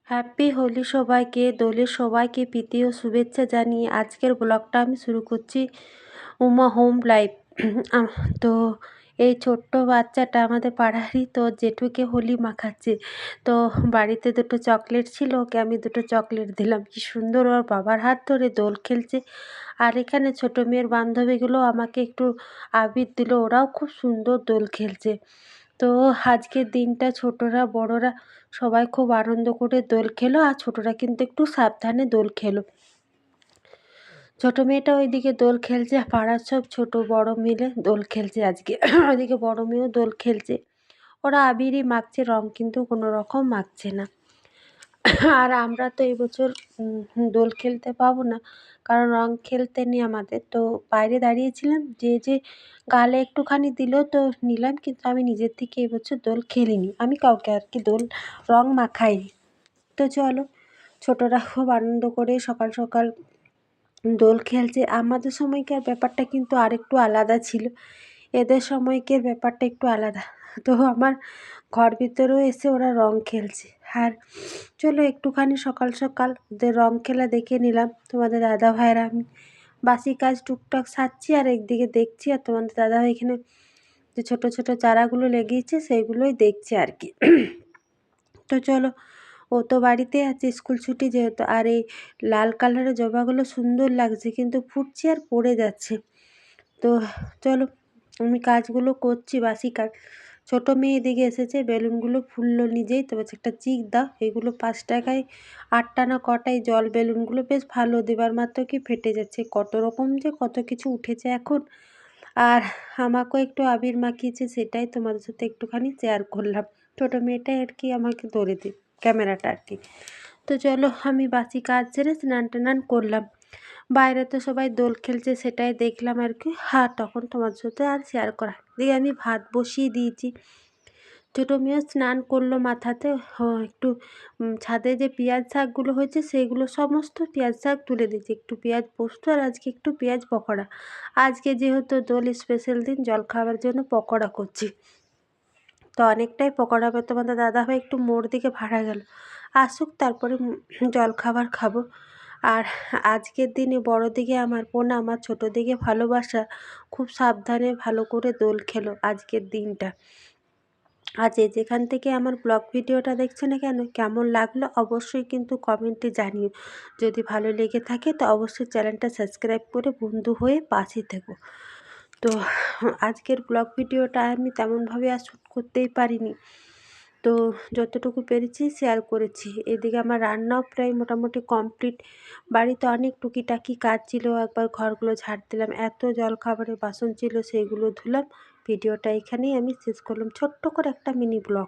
Happy Holi সবাইকে। দোলের সবাইকে প্রীতি ও শুভেচ্ছা জানিয়ে আজকের ব্লগটা আমি শুরু করছি উমা হোম লাইফ। তো এই ছোট্ট বাচ্চাটা আমাদের পাড়ারই, তো জেঠুকে হোলি মাখাচ্ছে। তো বাড়িতে দুটো চকলেট ছিল, ওকে আমি দুটো চকলেট দিলাম। কি সুন্দর ওর বাবার হাত ধরে দোল খেলছে। আর এখানে ছোটো মেয়ের বান্ধবীগুলো আমাকে একটু আবির দিল, ওরাও খুব সুন্দর দোল খেলছে। তো আজকের দিনটা ছোটরা বড়রা সবাই খুব আনন্দ করে দোল খেলো, আর ছোটরা কিন্তু একটু সাবধানে দোল খেলো। ছোটো মেয়েটা ওইদিকে দোল খেলছে, পাড়ার সব ছোট বড় মিলে দোল খেলছে আজকে। ওইদিকে বড় মেয়েও দোল খেলছে। ওরা আবিরই মাখছে, রং কিন্তু কোনো রকম মাখছে না। আর আমরা তো এবছর দোল খেলতে পাবো না, কারণ রং খেলতে নেই আমাদের। তো বাইরে দাঁড়িয়েছিলাম, যে গালে একটুখানি দিল তো নিলাম, কিন্তু আমি নিজের থেকে এবছর দোল খেলিনি। আমি কাউকে আর কি দোল রং মাখাইনি। তো চলো, ছোটরা খুব আনন্দ করে সকাল সকাল দোল খেলছে। আমাদের সময়কার ব্যাপারটা কিন্তু আরেকটু আলাদা ছিল, এদের সময়কের ব্যাপারটা একটু আলাদা। তো আমার ঘর ভিতরেও এসে ওরা রং খেলছে। আর চলো একটুখানি সকাল সকাল ওদের রং খেলা দেখে নিলাম। তোমাদের দাদা ভাইয়েরা আমি বাসি কাজ টুকটাক সারছি, আর একদিকে দেখছি, আর তোমাদের দাদাভাই এখানে যে ছোট ছোট চারাগুলো লেগেছে সেইগুলোই দেখছে আর কি। তো চলো, ও তো বাড়িতে আছে, স্কুল ছুটি যেহেতু। আর এই লাল কালারের জবাগুলো সুন্দর লাগছে, কিন্তু ফুটছে আর পড়ে যাচ্ছে। তো চলো, আমি কাজগুলো করছি, বাসি কাজ। ছোটো মেয়ে এদিকে এসেছে, বেলুনগুলো ফুললো নিজেই। তো বলছে একটা চিক দাও। এগুলো 5 টাকায় 8টা না কটাই জল বেলুনগুলো, বেশ ভালো। দেবার মাত্র কি ফেটে যাচ্ছে। কত রকম যে কত কিছু উঠেছে এখন। আর আমাকেও একটু আবির মাখিয়েছে, সেটাই তোমাদের সাথে একটুখানি শেয়ার করলাম। ছোটো মেয়েটাই আর কি আমাকে ধরে দিই ক্যামেরাটা আর কি। তো চলো, আমি বাসি কাজ ছেড়ে স্নান টান করলাম। বাইরে তো সবাই দোল খেলছে, সেটাই দেখলাম আর কি। হ্যাঁ, তখন তোমাদের সাথে আর শেয়ার করা। দিয়ে আমি ভাত বসিয়ে দিয়েছি। ছোটো মেয়েও স্নান করলো মাথাতে। একটু ছাদে যে পেঁয়াজ শাকগুলো হয়েছে সেইগুলো সমস্ত পেঁয়াজ শাক তুলে দিয়েছি। একটু পেঁয়াজ পোস্ত, আর আজকে একটু পেঁয়াজ পকোড়া। আজকে যেহেতু দোল স্পেশাল দিন, জল খাওয়ার জন্য পকোড়া করছি। তো অনেকটাই পকোড়া হবে। তোমাদের দাদাভাই একটু মোড় দিকে ভাড়া গেল, আসুক তারপরে জল খাবার খাবো। আর আজকের দিনে বড় দিকে আমার প্রণাম, আর ছোটো দিকে ভালোবাসা। খুব সাবধানে ভালো করে দোল খেলো আজকের দিনটা। আর যেখান থেকে আমার ব্লগ ভিডিওটা দেখছো না কেন, কেমন লাগলো অবশ্যই কিন্তু কমেন্টে জানিও। যদি ভালো লেগে থাকে তো অবশ্যই চ্যানেলটা সাবস্ক্রাইব করে বন্ধু হয়ে পাশে থেকো। তো আজকের ব্লগ ভিডিওটা আমি তেমনভাবে আর শ্যুট করতেই পারিনি, তো যতটুকু পেরেছি শেয়ার করেছি। এদিকে আমার রান্নাও প্রায় মোটামুটি কমপ্লিট। বাড়িতে অনেক টুকিটাকি কাজ ছিল, একবার ঘরগুলো ঝাড় দিলাম, এত জলখাবারের বাসন ছিল সেইগুলো ধুলাম। ভিডিওটা এখানেই আমি শেষ করলাম, ছোট্ট করে একটা মিনি ব্লগ।